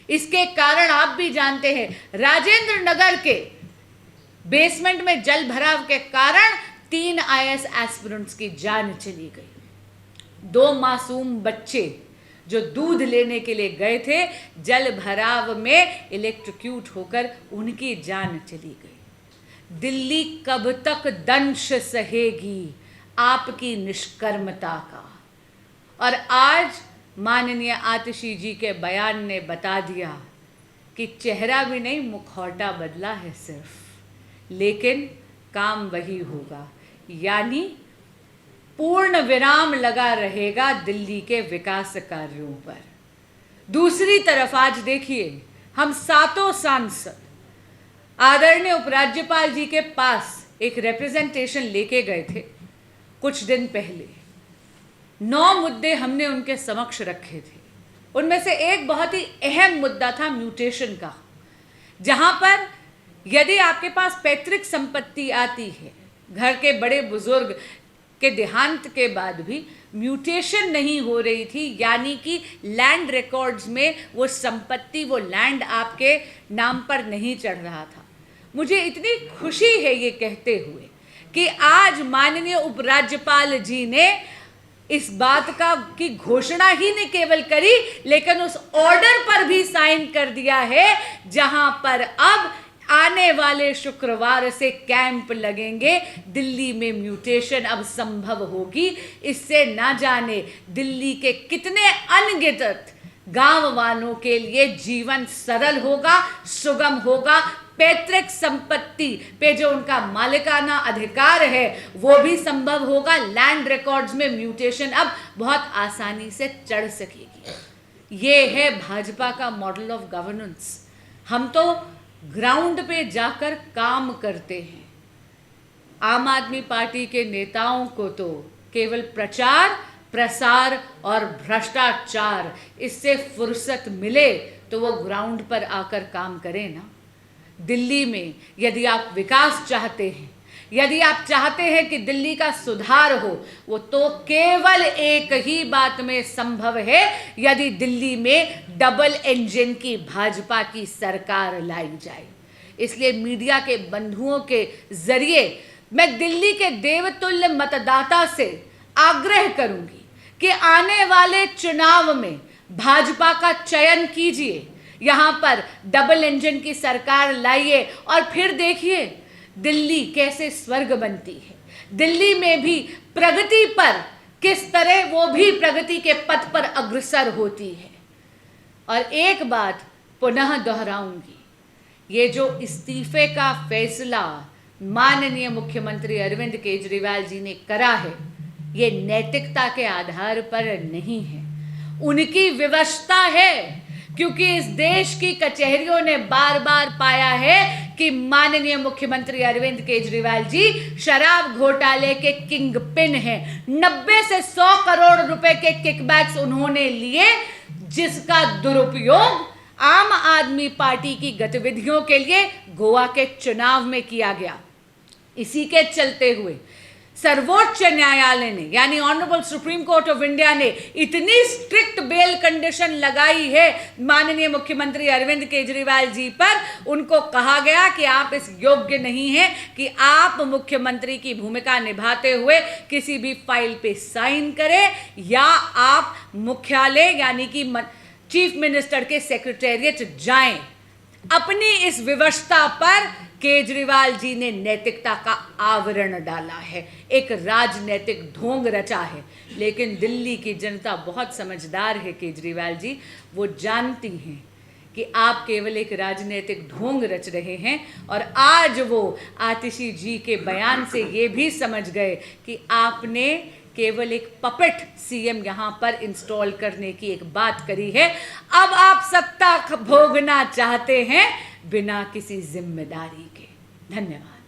इसके कारण आप भी जानते हैं, राजेंद्र नगर के बेसमेंट में जल भराव के कारण 3 IAS एस्पिरेंट्स की जान चली गई। 2 मासूम बच्चे जो दूध लेने के लिए गए थे, जल भराव में इलेक्ट्रोक्यूट होकर उनकी जान चली गई। दिल्ली कब तक दंश सहेगी आपकी निष्कर्मता का? और आज माननीय आतिशी जी के बयान ने बता दिया कि चेहरा भी नहीं, मुखौटा बदला है सिर्फ, लेकिन काम वही होगा, यानी पूर्ण विराम लगा रहेगा दिल्ली के विकास कार्यों पर। दूसरी तरफ आज देखिए, हम 7 सांसद आदरणीय उपराज्यपाल जी के पास एक रिप्रेजेंटेशन लेके गए थे कुछ दिन पहले। 9 मुद्दे हमने उनके समक्ष रखे थे। उनमें से एक बहुत ही अहम मुद्दा था म्यूटेशन का, जहां पर यदि आपके पास पैतृक संपत्ति आती है, घर के बड़े बुजुर्ग के देहांत के बाद भी म्यूटेशन नहीं हो रही थी, यानी कि लैंड रिकॉर्ड्स में वो संपत्ति, वो लैंड आपके नाम पर नहीं चढ़ रहा था। मुझे इतनी खुशी है ये कहते हुए कि आज माननीय उपराज्यपाल जी ने इस बात का की घोषणा ही नहीं केवल करी, लेकिन उस ऑर्डर पर भी साइन कर दिया है, जहां पर अब आने वाले शुक्रवार से कैंप लगेंगे। दिल्ली में म्यूटेशन अब संभव होगी। इससे ना जाने दिल्ली के कितने अनगिनत गांव वालों के लिए जीवन सरल होगा, सुगम होगा। पैतृक संपत्ति पे जो उनका मालिकाना अधिकार है वो भी संभव होगा। लैंड रिकॉर्ड्स में म्यूटेशन अब बहुत आसानी से चढ़ सकेगी। ये है भाजपा का मॉडल ऑफ गवर्नेंस। हम तो ग्राउंड पे जाकर काम करते हैं। आम आदमी पार्टी के नेताओं को तो केवल प्रचार, प्रसार और भ्रष्टाचार, इससे फुर्सत मिले तो वो ग्राउंड पर आकर काम करें ना। दिल्ली में यदि आप विकास चाहते हैं, यदि आप चाहते हैं कि दिल्ली का सुधार हो, वो तो केवल एक ही बात में संभव है, यदि दिल्ली में डबल इंजन की भाजपा की सरकार लाई जाए। इसलिए मीडिया के बंधुओं के जरिए मैं दिल्ली के देवतुल्य मतदाता से आग्रह करूंगी कि आने वाले चुनाव में भाजपा का चयन कीजिए, यहां पर डबल इंजन की सरकार लाइए और फिर देखिए दिल्ली कैसे स्वर्ग बनती है। दिल्ली में भी प्रगति पर किस तरह वो भी प्रगति के पथ पर अग्रसर होती है। और एक बात पुनः दोहराऊंगी, ये जो इस्तीफे का फैसला माननीय मुख्यमंत्री अरविंद केजरीवाल जी ने करा है, ये नैतिकता के आधार पर नहीं है, उनकी विवशता है। क्योंकि इस देश की कचहरियों ने बार बार पाया है कि माननीय मुख्यमंत्री अरविंद केजरीवाल जी शराब घोटाले के किंग पिन हैं। 90 से 100 करोड़ रुपए के किकबैक्स उन्होंने लिए, जिसका दुरुपयोग आम आदमी पार्टी की गतिविधियों के लिए गोवा के चुनाव में किया गया। इसी के चलते हुए सर्वोच्च न्यायालय ने, यानी honourable supreme court of India ने इतनी स्ट्रिक्ट बेल कंडीशन लगाई है माननीय मुख्यमंत्री अरविंद केजरीवाल जी पर, उनको कहा गया कि आप इस योग्य नहीं हैं कि आप मुख्यमंत्री की भूमिका निभाते हुए किसी भी फाइल पे साइन करें, या आप मुख्यालय यानी कि चीफ मिनिस्टर के सेक्रेटेरिएट जाएं। अपनी इस विवशता पर केजरीवाल जी ने नैतिकता का आवरण डाला है, एक राजनैतिक ढोंग रचा है। लेकिन दिल्ली की जनता बहुत समझदार है केजरीवाल जी, वो जानती हैं कि आप केवल एक राजनीतिक ढोंग रच रहे हैं। और आज वो आतिशी जी के बयान से ये भी समझ गए कि आपने केवल एक पपेट सीएम यहाँ पर इंस्टॉल करने की एक बात करी है। अब आप सत्ता भोगना चाहते हैं बिना किसी जिम्मेदारी के। धन्यवाद।